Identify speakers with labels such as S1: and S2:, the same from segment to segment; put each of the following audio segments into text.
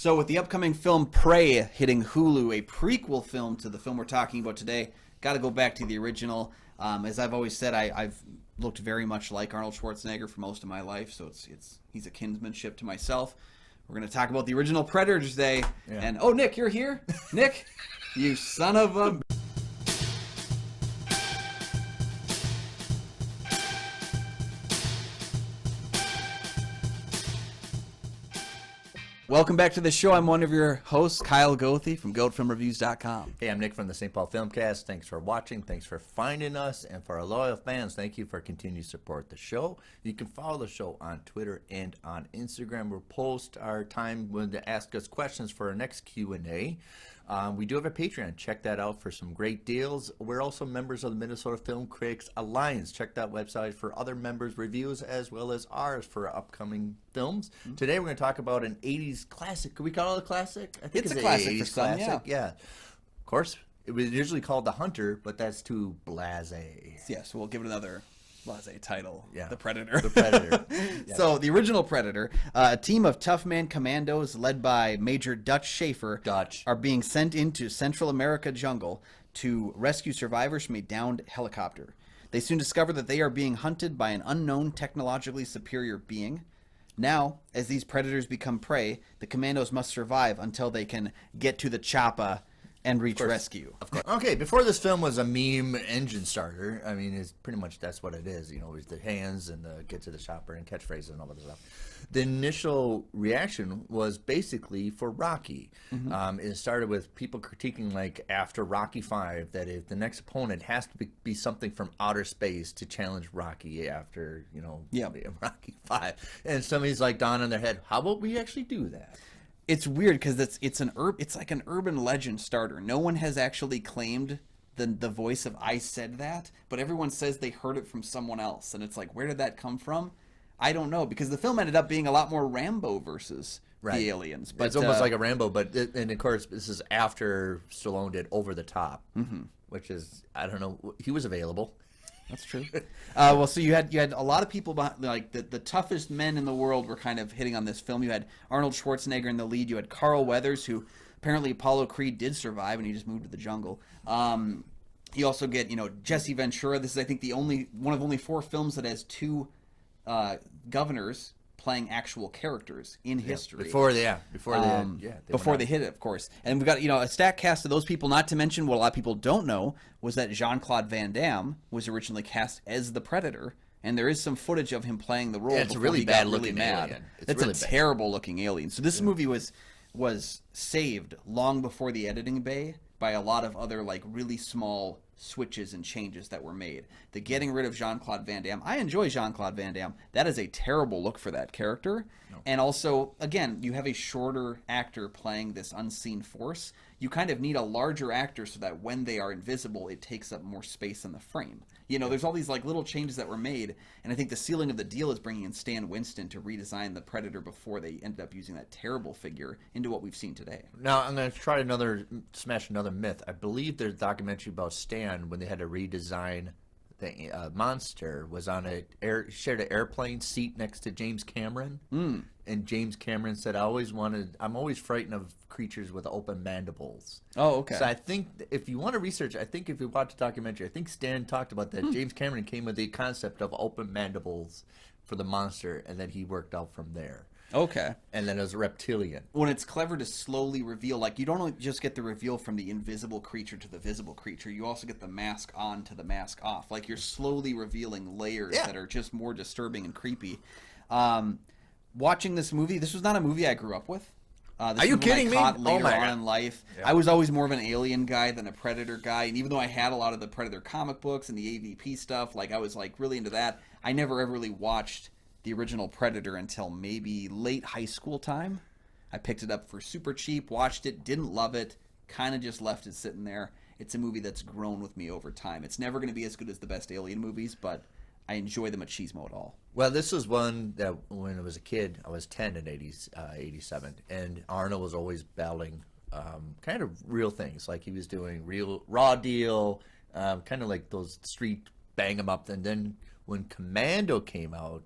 S1: So with the upcoming film Prey hitting Hulu, a prequel film to the film we're talking about today, got to go back to the original. As I've always said, I've looked very much like Arnold Schwarzenegger for most of my life, so he's a kinsmanship to myself. We're going to talk about the original Predator today. Yeah. And, oh, Nick, you're here? Nick, you son of a... Welcome back to the show. I'm one of your hosts, Kyle Goethe from GoatFilmReviews.com.
S2: Hey, I'm Nick from the St. Paul Filmcast. Thanks for watching. Thanks for finding us. And for our loyal fans, thank you for continuing to support the show. You can follow the show on Twitter and on Instagram. We'll post our time when to ask us questions for our next Q&A. We do have a Patreon. Check that out for some great deals. We're also members of the Minnesota Film Critics Alliance. Check that website for other members' reviews as well as ours for upcoming films. Mm-hmm. Today we're going to talk about an 80s classic. Could we call it a classic? I think
S1: it's a classic
S2: 80s
S1: for some,
S2: classic. Yeah. Of course, it was usually called The Hunter, but that's too blasé.
S1: Yeah, so we'll give it another blasé title.
S2: Yeah.
S1: The Predator.
S2: The Predator.
S1: Yeah. So the original Predator, a team of tough man commandos led by Major Dutch Schaefer are being sent into Central America jungle to rescue survivors from a downed helicopter. They soon discover that they are being hunted by an unknown technologically superior being. Now, as these predators become prey, the commandos must survive until they can get to the choppa and reach rescue.
S2: Of course. Okay, before this film was a meme engine starter. I mean, it's pretty much that's what it is. You know, with the hands and the get to the chopper and catchphrases and all that stuff. The initial reaction was basically for Rocky. Mm-hmm. It started with people critiquing, like, after Rocky V, that if the next opponent has to be something from outer space to challenge Rocky after, you know, Rocky V. And somebody's like dawn on their head, how about we actually do that?
S1: It's weird because it's like an urban legend starter. No one has actually claimed the voice of I said that, but everyone says they heard it from someone else, and it's like, where did that come from? I don't know, because the film ended up being a lot more Rambo versus the aliens. But
S2: it's almost like a Rambo, and of course this is after Stallone did Over the Top, which is, I don't know, he was available.
S1: That's true. Well, so you had a lot of people behind, like the toughest men in the world were kind of hitting on this film. You had Arnold Schwarzenegger in the lead. You had Carl Weathers, who apparently Apollo Creed did survive, and he just moved to the jungle. You also get Jesse Ventura. This is, I think, one of only 4 films that has 2 governors playing actual characters in history
S2: before they
S1: hit it, of course. And we've got a stacked cast of those people. Not to mention, what a lot of people don't know was that Jean-Claude Van Damme was originally cast as the Predator, and there is some footage of him playing the role.
S2: Yeah, it's a really bad looking alien.
S1: It's really a terrible looking alien. So this movie was saved long before the editing bay by a lot of other, like, really small switches and changes that were made. The getting rid of Jean-Claude Van Damme. I enjoy Jean-Claude Van Damme. That is a terrible look for that character. No. And also, again, you have a shorter actor playing this unseen force. You kind of need a larger actor so that when they are invisible, it takes up more space in the frame. There's all these, like, little changes that were made, and I think the sealing of the deal is bringing in Stan Winston to redesign the Predator before they ended up using that terrible figure into what we've seen today.
S2: Now, I'm going to smash another myth. I believe there's a documentary about Stan when they had to redesign the monster was on shared an airplane seat next to James Cameron. And James Cameron said, I'm always frightened of creatures with open mandibles.
S1: Oh, okay.
S2: So I think if you want to research, I think if you watch the documentary, I think Stan talked about that. James Cameron came with the concept of open mandibles for the monster, and then he worked out from there.
S1: Okay.
S2: And then it was a reptilian.
S1: When it's clever to slowly reveal, like, you don't only just get the reveal from the invisible creature to the visible creature, you also get the mask on to the mask off. Like, you're slowly revealing layers that are just more disturbing and creepy. Watching this movie, this was not a movie I grew up with.
S2: Are you kidding me?
S1: Later on in life. Yeah. I was always more of an Alien guy than a Predator guy, and even though I had a lot of the Predator comic books and the AVP stuff, like, I was, like, really into that, I never ever really watched the original Predator until maybe late high school time. I picked it up for super cheap, watched it, didn't love it, kind of just left it sitting there. It's a movie that's grown with me over time. It's never going to be as good as the best Alien movies, but I enjoy the machismo at all.
S2: Well, this was one that when I was a kid, I was 10 in 87, and Arnold was always battling kind of real things. Like, he was doing real raw deal, kind of like those street bang 'em up. And then when Commando came out,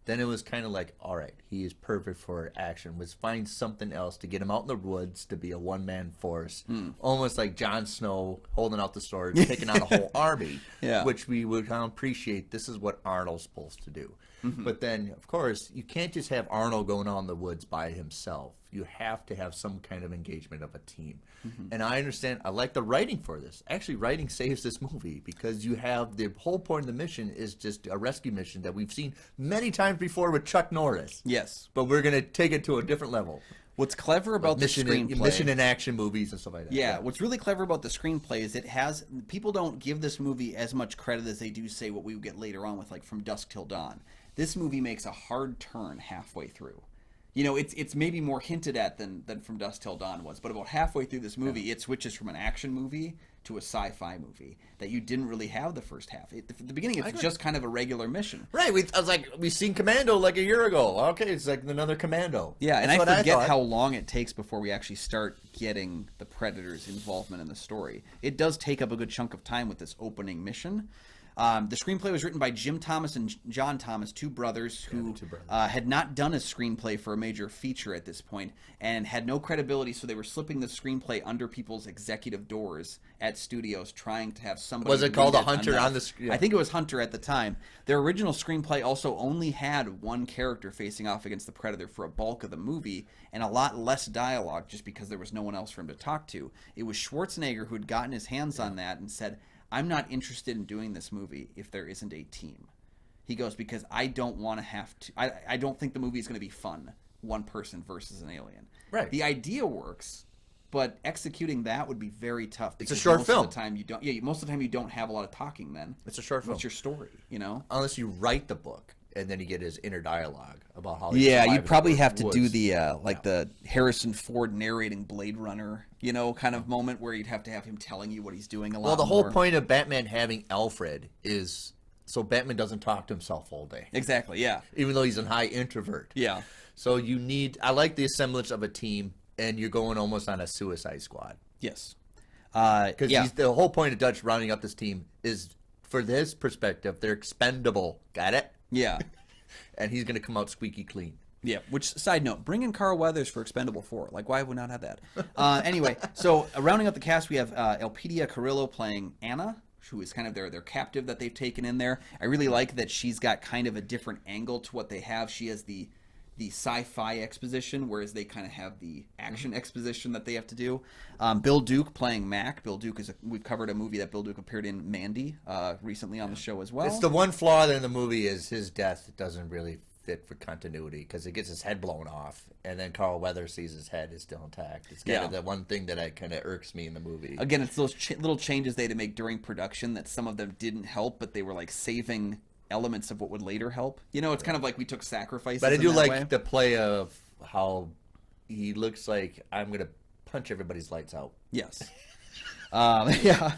S2: then it was kind of like, all right, he is perfect for action. Let's find something else to get him out in the woods to be a one-man force. Almost like Jon Snow holding out the sword, taking on a whole army, which we would kind of appreciate. This is what Arnold's supposed to do. But then, of course, you can't just have Arnold going out in the woods by himself. You have to have some kind of engagement of a team. And I understand, I like the writing for this. Actually, writing saves this movie because you have the whole point of the mission is just a rescue mission that we've seen many times before with Chuck Norris.
S1: Yes.
S2: But we're going to take it to a different level.
S1: What's clever about the screenplay...
S2: Mission in action movies and stuff like that.
S1: Yeah, what's really clever about the screenplay is it has... People don't give this movie as much credit as they do, say, what we get later on with, like, From Dusk Till Dawn. This movie makes a hard turn halfway through. You know, it's maybe more hinted at than From Dusk Till Dawn was, but about halfway through this movie, it switches from an action movie to a sci-fi movie that you didn't really have the first half. At the beginning, it's just kind of a regular mission.
S2: Right. I was like, we seen Commando like a year ago. Okay, it's like another Commando.
S1: Yeah, and I forget how long it takes before we actually start getting the Predator's involvement in the story. It does take up a good chunk of time with this opening mission. The screenplay was written by Jim Thomas and John Thomas, two brothers who had not done a screenplay for a major feature at this point and had no credibility, so they were slipping the screenplay under people's executive doors at studios trying to have somebody...
S2: Was it called A Hunter on the screen?
S1: I think it was Hunter at the time. Their original screenplay also only had one character facing off against the Predator for a bulk of the movie and a lot less dialogue just because there was no one else for him to talk to. It was Schwarzenegger who had gotten his hands on that and said... I'm not interested in doing this movie if there isn't a team. He goes, because I don't want to have to... I don't think the movie is going to be fun, one person versus an alien.
S2: Right.
S1: The idea works, but executing that would be very tough.
S2: It's a short film.
S1: Most of the time you don't, most of the time you don't have a lot of talking then.
S2: It's a short film.
S1: What's your story, you know?
S2: Unless you write the book. And then you get his inner dialogue about how.
S1: Yeah, you'd probably have to do the the Harrison Ford narrating Blade Runner, kind of moment where you'd have to have him telling you what he's doing a lot.
S2: Well, the
S1: more.
S2: whole point of Batman having Alfred is so Batman doesn't talk to himself all day.
S1: Exactly. Yeah.
S2: Even though he's a high introvert.
S1: Yeah.
S2: So you need. I like the assemblage of a team, and you're going almost on a Suicide Squad.
S1: Yes.
S2: Because the whole point of Dutch rounding up this team is, for this perspective, they're expendable. Got it?
S1: Yeah.
S2: And he's going to come out squeaky clean.
S1: Yeah, which, side note, bring in Carl Weathers for Expendable 4. Like, why have we not had that? Anyway, so rounding up the cast, we have Elpedia Carrillo playing Anna, who is kind of their captive that they've taken in there. I really like that she's got kind of a different angle to what they have. She has the sci-fi exposition, whereas they kind of have the action exposition that they have to do. Bill Duke playing Mac. Bill Duke we've covered a movie that Bill Duke appeared in, Mandy, recently on the show as well.
S2: It's the one flaw in the movie is his death doesn't really fit for continuity because it gets his head blown off, and then Carl Weathers sees his head is still intact. It's kind of the one thing that kind of irks me in the movie.
S1: Again, it's those little changes they had to make during production that some of them didn't help, but they were like saving elements of what would later help. It's kind of like we took sacrifices.
S2: But I do
S1: like
S2: way. The play of how he looks like I'm going to punch everybody's lights out.
S1: Yes. Yeah.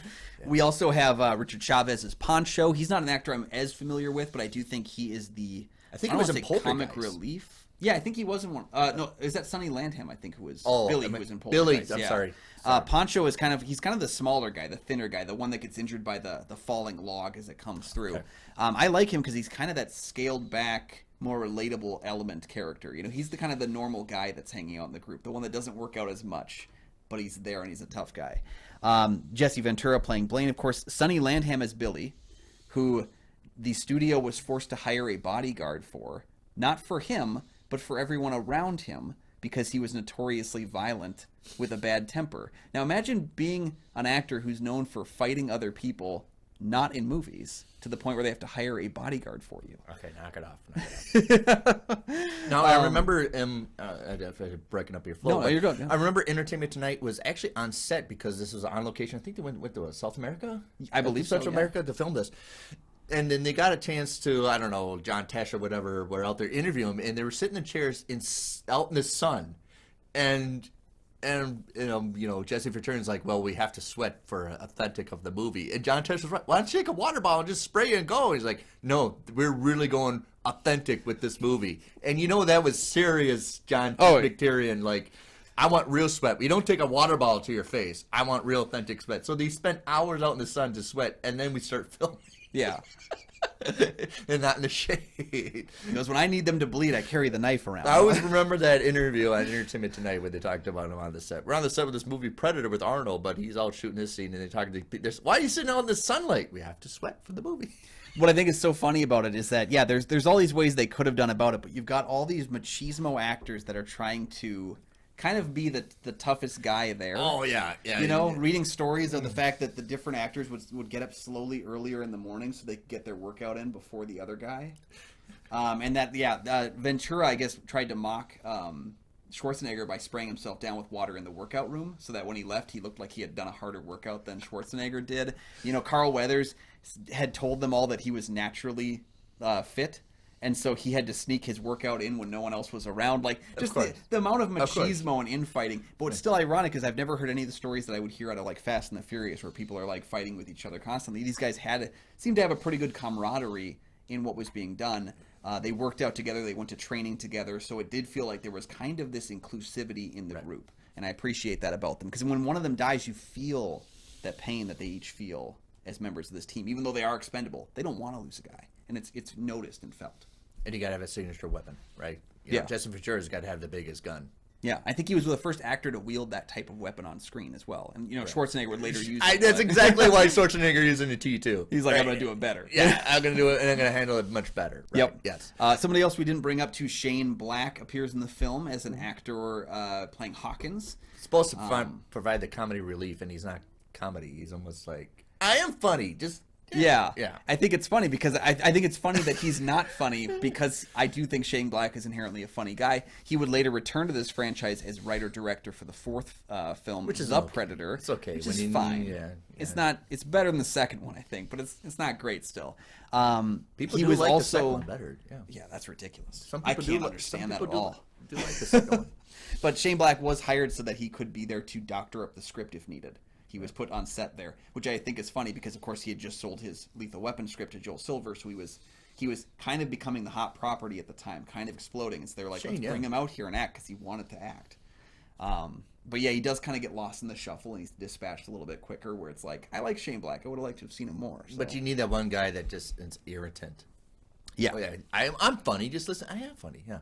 S1: We also have Richard Chavez as Poncho. He's not an actor I'm as familiar with, but I do think he is the...
S2: I think he was in Poltergeist.
S1: Comic relief. Yeah, I think he was in one. No, is that Sonny Landham? I think who was Billy, who was in Poltergeist.
S2: Billy, I'm sorry.
S1: Poncho is he's kind of the smaller guy, the thinner guy, the one that gets injured by the falling log as it comes through. Okay. I like him because he's kind of that scaled back, more relatable element character. He's the kind of the normal guy that's hanging out in the group, the one that doesn't work out as much, but he's there and he's a tough guy. Jesse Ventura playing Blaine, of course. Sonny Landham as Billy, who the studio was forced to hire a bodyguard for, not for him, but for everyone around him, because he was notoriously violent with a bad temper. Now imagine being an actor who's known for fighting other people, not in movies, to the point where they have to hire a bodyguard for you.
S2: Okay, knock it off. Now, I remember breaking up your flow.
S1: No, you're good. Yeah.
S2: I remember Entertainment Tonight was actually on set because this was on location. I think they went to South America?
S1: I believe so,
S2: Central America to film this. And then they got a chance to, I don't know, John Tesh or whatever, were out there interviewing him, and they were sitting in chairs out in the sun. And Jesse Venture's like, well, we have to sweat for authentic of the movie. And John Tesh was right. Why don't you take a water bottle and just spray it and go? And he's like, no, we're really going authentic with this movie. And that was serious, McTiernan. Like, I want real sweat. We don't take a water bottle to your face. I want real authentic sweat. So they spent hours out in the sun to sweat, and then we start filming.
S1: Yeah.
S2: And not in the shade.
S1: He goes, when I need them to bleed, I carry the knife around.
S2: I always remember that interview on Entertainment Tonight where they talked about him on the set. We're on the set with this movie Predator with Arnold, but he's out shooting this scene, and they talk to why are you sitting out in the sunlight? We have to sweat for the movie.
S1: What I think is so funny about it is that, yeah, there's all these ways they could have done about it, but you've got all these machismo actors that are trying to kind of be the toughest guy there.
S2: Oh, yeah.
S1: You know, reading stories of the fact that the different actors would get up slowly earlier in the morning so they could get their workout in before the other guy. And that, Ventura, I guess, tried to mock Schwarzenegger by spraying himself down with water in the workout room so that when he left, he looked like he had done a harder workout than Schwarzenegger did. You know, Carl Weathers had told them all that he was naturally fit. And so he had to sneak his workout in when no one else was around. Like, just the amount of machismo and infighting. But what's still ironic is I've never heard any of the stories that I would hear out of, like, Fast and the Furious where people are, like, fighting with each other constantly. These guys seemed to have a pretty good camaraderie in what was being done. They worked out together. They went to training together. So it did feel like there was kind of this inclusivity in the group. And I appreciate that about them. Because when one of them dies, you feel that pain that they each feel as members of this team. Even though they are expendable, they don't want to lose a guy. And it's noticed and felt.
S2: And you got to have a signature weapon, right? You know, Justin Ventura's got to have the biggest gun. Yeah,
S1: I think he was the first actor to wield that type of weapon on screen as well. And, you know, Schwarzenegger would later use it.
S2: That's exactly why Schwarzenegger using the T2.
S1: He's like, I'm going to do it better.
S2: Yeah, I'm going to do it, and I'm going to handle it much better. Right?
S1: Yep.
S2: Yes.
S1: Somebody else we didn't bring up, too, Shane Black appears in the film as an actor playing Hawkins.
S2: Supposed to provide the comedy relief, and he's not comedy. He's almost like, I am funny, just...
S1: Yeah. I think it's funny because I think it's funny that he's not funny because I do think Shane Black is inherently a funny guy. He would later return to this franchise as writer-director for the fourth film, which is The Predator.
S2: It's okay.
S1: Which is fine.
S2: Yeah.
S1: It's not. It's better than the second one, I think, but it's not great still.
S2: People
S1: he
S2: do
S1: was
S2: like
S1: also,
S2: the second one better.
S1: Yeah, that's ridiculous.
S2: Some
S1: I
S2: people
S1: can't understand that at all.
S2: Do like the second one.
S1: But Shane Black was hired so that he could be there to doctor up the script if needed. He was put on set there, which I think is funny because, of course, he had just sold his Lethal Weapon script to Joel Silver, so he was kind of becoming the hot property at the time, kind of exploding. And so they're like, let's bring him out here and act because he wanted to act. But yeah, he does kind of get lost in the shuffle, and he's dispatched a little bit quicker. Where it's like, I like Shane Black. I would have liked to have seen him more. So.
S2: But you need that one guy that just is irritant.
S1: Yeah,
S2: I'm funny. Just listen, I am funny. Yeah.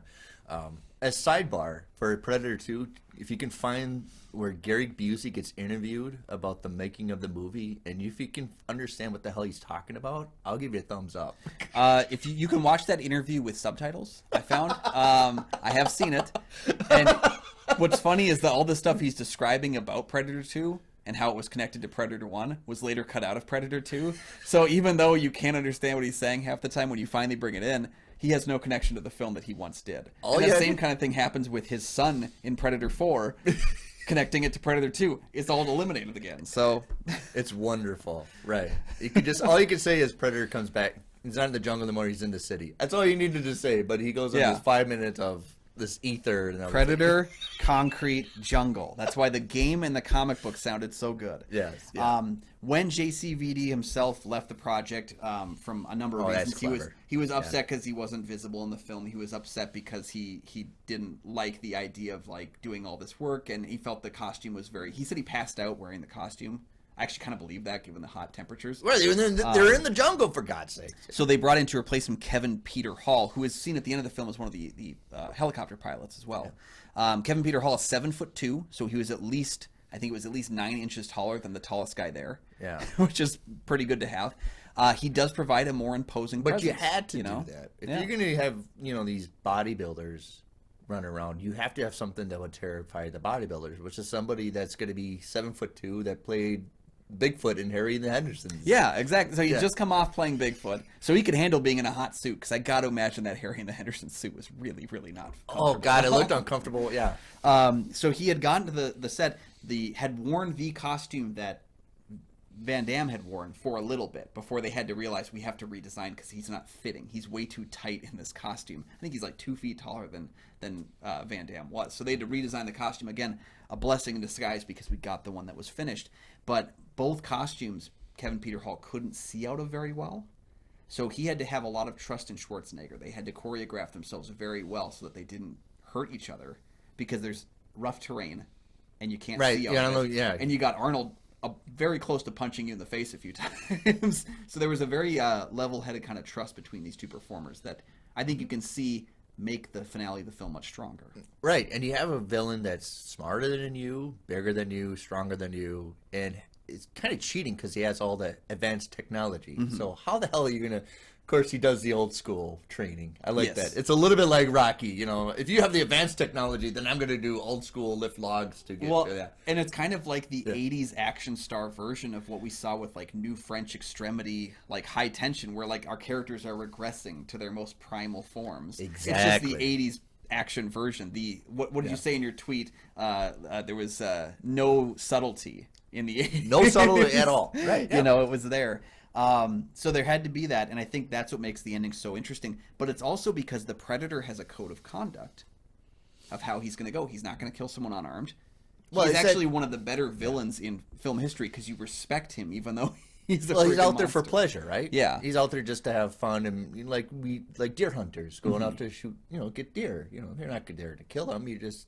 S2: As sidebar for Predator 2, if you can find where Gary Busey gets interviewed about the making of the movie, and if you can understand what the hell he's talking about, I'll give you a thumbs up.
S1: If you can watch that interview with subtitles, I found. I have seen it, and what's funny is that all the stuff he's describing about Predator 2 and how it was connected to Predator 1 was later cut out of Predator 2. So even though you can't understand what he's saying half the time, when you finally bring it in, he has no connection to the film that he once did. And the same kind of thing happens with his son in Predator 4, connecting it to Predator 2. It's all eliminated again. So
S2: it's wonderful, right? You could just all you can say is Predator comes back. He's not in the jungle anymore. He's in the city. That's all you needed to say. But he goes on this 5 minutes of this ether. And
S1: Predator, concrete, jungle. That's why the game and the comic book sounded so good.
S2: Yes. Yeah.
S1: When JCVD himself left the project from a number of reasons, he was upset because he wasn't visible in the film. He was upset because he didn't like the idea of like doing all this work, and he felt the costume was very. He said he passed out wearing the costume. I actually kind of believe that, given the hot temperatures.
S2: Right, they're in the jungle, for God's sake.
S1: So they brought in to replace him Kevin Peter Hall, who is seen at the end of the film as one of the helicopter pilots as well. Yeah. Kevin Peter Hall is 7'2", so he was at least 9 inches taller than the tallest guy there.
S2: Yeah,
S1: which is pretty good to have. He does provide a more imposing presence.
S2: But you had to do that. If you're going to have these bodybuilders run around, you have to have something that would terrify the bodybuilders, which is somebody that's going to be 7'2" that played Bigfoot in Harry and the Hendersons.
S1: Yeah, exactly. So he's just come off playing Bigfoot, so he could handle being in a hot suit. Because I got to imagine that Harry and the Hendersons suit was really, really not comfortable.
S2: Oh God, it looked uncomfortable. Yeah.
S1: So he had gone to the set. Had worn the costume that Van Damme had worn for a little bit before they had to realize we have to redesign because he's not fitting. He's way too tight in this costume. I think he's like 2 feet taller than Van Damme was. So they had to redesign the costume again. A blessing in disguise because we got the one that was finished. But both costumes Kevin Peter Hall couldn't see out of very well. So he had to have a lot of trust in Schwarzenegger. They had to choreograph themselves very well so that they didn't hurt each other because there's rough terrain and you can't see out of it. And you got Arnold very close to punching you in the face a few times. So there was a very level-headed kind of trust between these two performers that I think you can see make the finale of the film much stronger.
S2: Right, and you have a villain that's smarter than you, bigger than you, stronger than you, and it's kind of cheating because he has all the advanced technology. So how the hell are you going to... Of course, he does the old school training. I like that. It's a little bit like Rocky. You know, if you have the advanced technology, then I'm going to do old school lift logs to get to that.
S1: And it's kind of like the 80s action star version of what we saw with like New French Extremity, like High Tension, where like our characters are regressing to their most primal forms.
S2: Exactly.
S1: It's just the 80s action version. What did you say in your tweet? There was no subtlety in the 80s.
S2: No subtlety at all. Right.
S1: You know, it was there. So there had to be that, and I think that's what makes the ending so interesting. But it's also because the Predator has a code of conduct of how he's going to go. He's not going to kill someone unarmed. Well, he's actually one of the better villains in film history because you respect him, even though he's
S2: he's out there for pleasure, right?
S1: Yeah,
S2: he's out there just to have fun, and like deer hunters going out to shoot, get deer. They're not there to kill them. You just,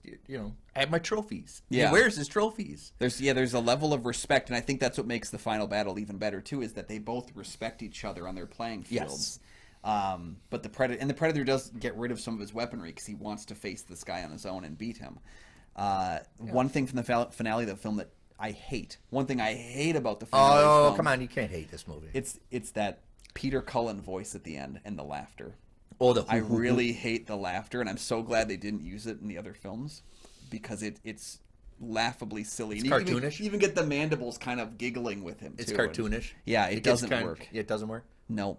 S2: I have my trophies.
S1: Yeah,
S2: he wears his trophies.
S1: There's a level of respect, and I think that's what makes the final battle even better too. Is that they both respect each other on their playing fields. Yes. But the Predator does get rid of some of his weaponry because he wants to face this guy on his own and beat him. One thing from the finale of the film that I hate. One thing I hate about the finale.
S2: Oh,
S1: film,
S2: come on! You can't hate this movie.
S1: It's that Peter Cullen voice at the end and the laughter.
S2: Oh,
S1: I really hate the laughter, and I'm so glad they didn't use it in the other films because it's laughably silly.
S2: It's cartoonish.
S1: You even get the mandibles kind of giggling with him.
S2: It's
S1: too.
S2: cartoonish.
S1: It doesn't work.
S2: It doesn't work.
S1: No.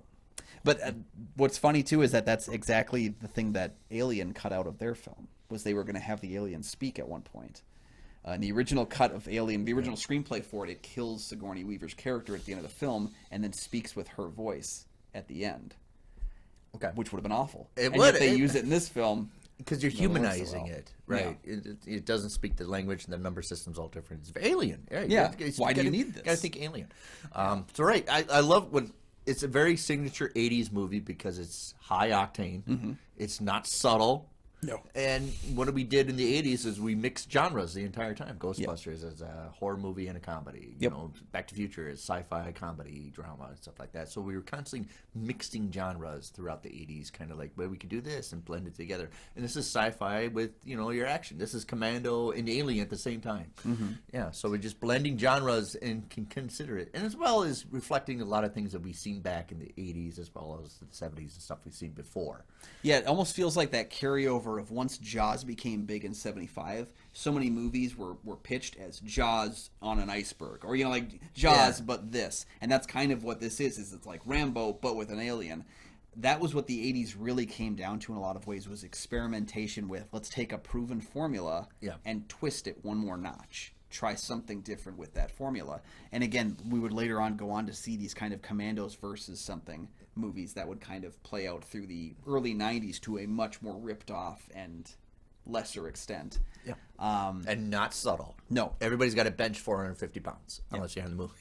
S1: But what's funny too is that that's exactly the thing that Alien cut out of their film was they were going to have the alien speak at one point. In the original cut of Alien, the original screenplay for it kills Sigourney Weaver's character at the end of the film and then speaks with her voice at the end.
S2: Okay.
S1: Which would have been awful.
S2: It would.
S1: If they use it in this film...
S2: Because you're humanizing it, right?
S1: Yeah.
S2: It doesn't speak the language, and the number system's all different. It's Alien.
S1: Yeah. Why do you need this?
S2: You got to think Alien. So, right. I love when... It's a very signature 80s movie because it's high octane. It's not subtle.
S1: No.
S2: And what we did in the 80s is we mixed genres the entire time. Ghostbusters is a horror movie and a comedy. You know, Back to the Future is sci-fi, comedy, drama, and stuff like that. So we were constantly mixing genres throughout the 80s, kind of like, well, we could do this and blend it together. And this is sci-fi with, your action. This is Commando and Alien at the same time. Yeah, so we're just blending genres and can consider it. And as well as reflecting a lot of things that we've seen back in the 80s as well as the 70s and stuff we've seen before.
S1: Yeah, it almost feels like that carryover of once Jaws became big in 75, so many movies were pitched as Jaws on an iceberg. Or, like Jaws, but this. And that's kind of what this is it's like Rambo, but with an alien. That was what the 80s really came down to in a lot of ways, was experimentation with, let's take a proven formula and twist it one more notch. Try something different with that formula. And again, we would later on go on to see these kind of Commandos versus something movies that would kind of play out through the early 90s to a much more ripped off and lesser extent.
S2: Yeah. And not subtle.
S1: No.
S2: Everybody's got to bench 450 pounds, unless you're in the movie.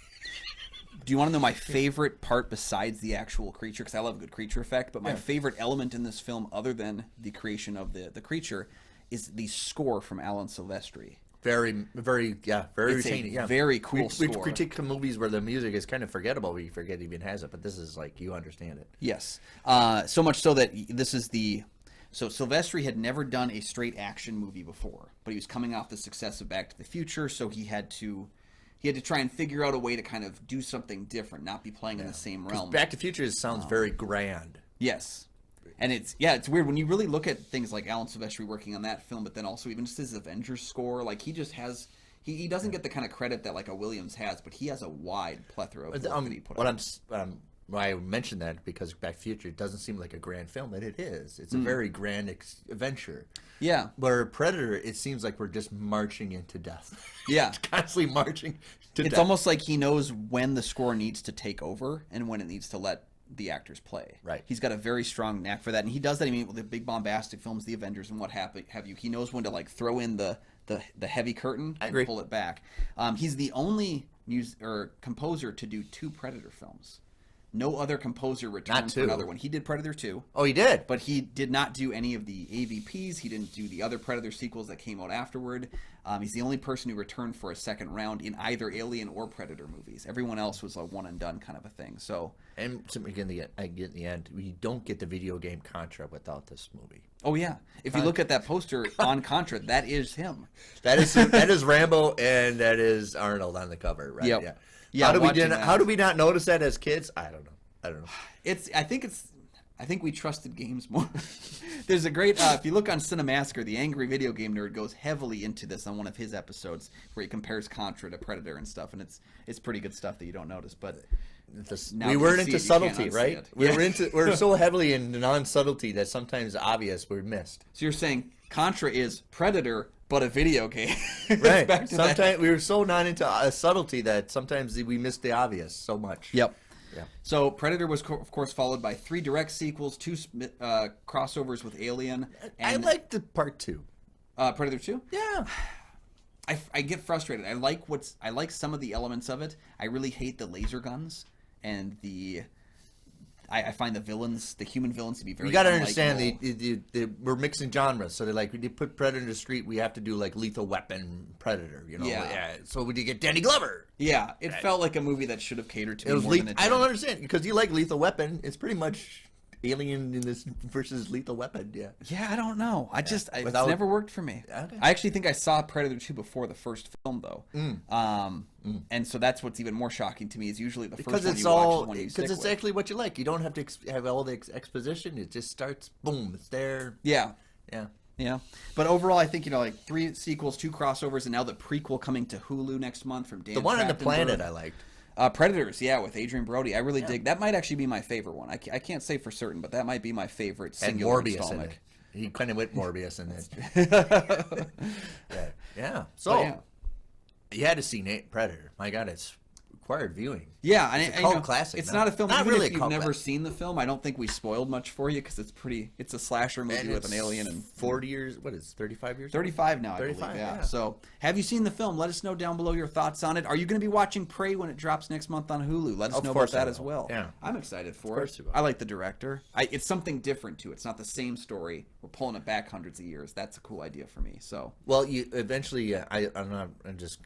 S1: Do you want to know my favorite part besides the actual creature? Because I love a good creature effect, but my favorite element in this film, other than the creation of the creature, is the score from Alan Silvestri.
S2: Very retaining.
S1: Very cool score.
S2: We critique the movies where the music is kind of forgettable. We forget it even has it, but this is like you understand it.
S1: Yes, so much so that this is the. So Silvestri had never done a straight action movie before, but he was coming off the success of Back to the Future, so he had to try and figure out a way to kind of do something different, not be playing in the same realm.
S2: Back to the Future sounds very grand.
S1: Yes. And it's weird when you really look at things like Alan Silvestri working on that film, but then also even just his Avengers score, like he just has he doesn't get the kind of credit that like a Williams has, but he has a wide plethora of work that he put out.
S2: I mentioned that because Back to the Future doesn't seem like a grand film, but it is. It's a very grand adventure.
S1: Yeah.
S2: Where Predator, it seems like we're just marching into death.
S1: Yeah.
S2: It's constantly marching to death.
S1: It's almost like he knows when the score needs to take over and when it needs to let the actors play.
S2: Right.
S1: He's got a very strong knack for that, and he does that. I mean, with the big bombastic films, the Avengers and what have you. He knows when to like throw in the heavy curtain and pull it back. He's the only composer to do 2 Predator films. No other composer returned for another one. He did Predator 2.
S2: Oh, he did?
S1: But he did not do any of the AVPs. He didn't do the other Predator sequels that came out afterward. He's the only person who returned for a second round in either Alien or Predator movies. Everyone else was a one and done kind of a thing. So,
S2: and again, in the end, we don't get the video game Contra without this movie.
S1: oh yeah, if you look at that poster on Contra, that is him.
S2: That is Rambo, and that is Arnold on the cover, right?
S1: Yep.
S2: Yeah.
S1: Yeah.
S2: How do we not notice that as kids? I don't know.
S1: I think we trusted games more. There's a great, if you look on Cinemassacre, the Angry Video Game Nerd goes heavily into this on one of his episodes where he compares Contra to Predator and stuff, and it's pretty good stuff that you don't notice. But
S2: we weren't into subtlety, right?
S1: It.
S2: We're so heavily into non-subtlety that sometimes obvious we're missed.
S1: So you're saying Contra is Predator, but a video game.
S2: Right. Sometimes we were so not into subtlety that sometimes we missed the obvious so much.
S1: Yep.
S2: Yeah.
S1: So Predator was, of course, followed by 3 direct sequels, 2 crossovers with Alien. And,
S2: I liked the part 2.
S1: Predator 2?
S2: Yeah.
S1: I get frustrated. I like some of the elements of it. I really hate the laser guns and I find the human villains to be very.
S2: You got to
S1: unlikable.
S2: understand we're mixing genres, so they put Predator in the street. We have to do like Lethal Weapon, Predator. Yeah. So we did get Danny Glover.
S1: Yeah, it felt like a movie that should have catered to.
S2: It was
S1: more than it
S2: I
S1: did.
S2: don't understand because you like Lethal Weapon. It's pretty much Alien in this versus Lethal Weapon. Yeah.
S1: Yeah, I don't know. It's never worked for me.
S2: Okay.
S1: I actually think I saw Predator 2 before the first film, though. And so that's what's even more shocking to me is usually the first one you watch is the one you stick
S2: because it's
S1: with.
S2: actually what you like. You don't have to have all the exposition. It just starts. Boom. It's there.
S1: Yeah.
S2: Yeah.
S1: Yeah, but overall, I think 3 sequels, 2 crossovers, and now the prequel coming to Hulu next month from Dan.
S2: The one on the
S1: Trachtenberg.
S2: planet I liked.
S1: Predators, yeah, with Adrian Brody. I really dig. That might actually be my favorite one. I can't say for certain, but that might be my favorite singular
S2: Morbius
S1: installment.
S2: in it. He kind of went Morbius in it. Yeah. So you had to see Predator. My God, it's required viewing.
S1: Yeah, and
S2: it's a cult classic.
S1: It's not a film.
S2: Not
S1: Even
S2: really
S1: if
S2: a
S1: you've
S2: cult
S1: never
S2: classic.
S1: seen the film, I don't think we spoiled much for you because it's a slasher movie with an alien and
S2: 40 years. What is 35 years?
S1: 35 now, I
S2: 35,
S1: believe. Yeah.
S2: yeah.
S1: So, have you seen the film? Let us know down below your thoughts on it. Are you going to be watching Prey when it drops next month on Hulu? Let us
S2: Of
S1: know
S2: course
S1: about that
S2: I
S1: as
S2: will.
S1: well.
S2: Yeah.
S1: I'm excited for
S2: Of course
S1: it.
S2: you will.
S1: I like the director. It's something different too. It's not the same story. We're pulling it back hundreds of years. That's a cool idea for me. So,
S2: Well, you eventually, I'm just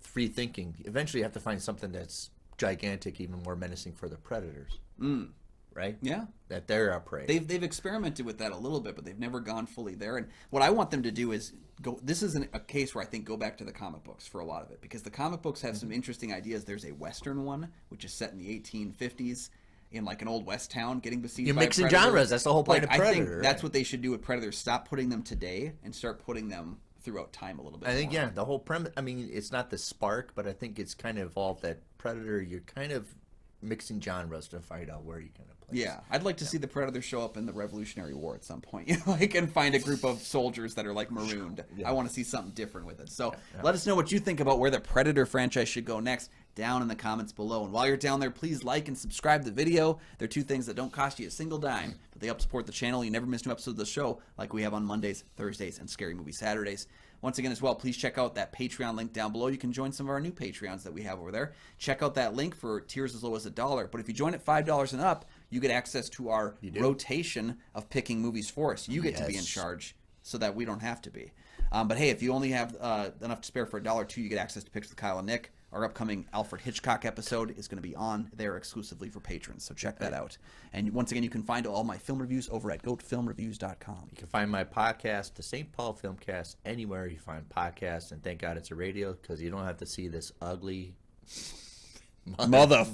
S2: free thinking. Eventually, you have to find something that's gigantic, even more menacing for the predators. Right?
S1: yeah.
S2: That they're our prey.
S1: They've experimented with that a little bit, but they've never gone fully there. And what I want them to do is go. This is a case where I think go back to the comic books for a lot of it, because the comic books have some interesting ideas. There's a Western one, which is set in the 1850s in like an old West town, getting besieged.
S2: You're
S1: by a
S2: mixing
S1: predator.
S2: genres. That's the whole point of
S1: I
S2: Predator.
S1: think that's what they should do with Predators. Stop putting them today and start putting them throughout time a little bit.
S2: I think,
S1: more.
S2: yeah, the whole premise. I mean, it's not the spark, but I think it's kind of evolved that Predator. You're kind of mixing genres to find out where you kind of play.
S1: Yeah, I'd like to see the Predator show up in the Revolutionary War at some point, and find a group of soldiers that are like marooned. I want to see something different with it. So let us know what you think about where the Predator franchise should go next down in the comments below. And while you're down there, please like and subscribe to the video. They're 2 things that don't cost you a single dime, but they help support the channel. You never miss new episodes of the show like we have on Mondays, Thursdays, and Scary Movie Saturdays. Once again as well, please check out that Patreon link down below. You can join some of our new Patreons that we have over there. Check out that link for tiers as low as $1. But if you join at $5 and up, you get access to our rotation of picking movies for us. You get to be in charge so that we don't have to be. But hey, if you only have enough to spare for $1 or $2, you get access to Picks with Kyle and Nick. Our upcoming Alfred Hitchcock episode is going to be on there exclusively for patrons, so check that out. And once again, you can find all my film reviews over at goatfilmreviews.com.
S2: You can find my podcast, the St. Paul Filmcast, anywhere you find podcasts. And thank God it's a radio, because you don't have to see this ugly
S1: Mother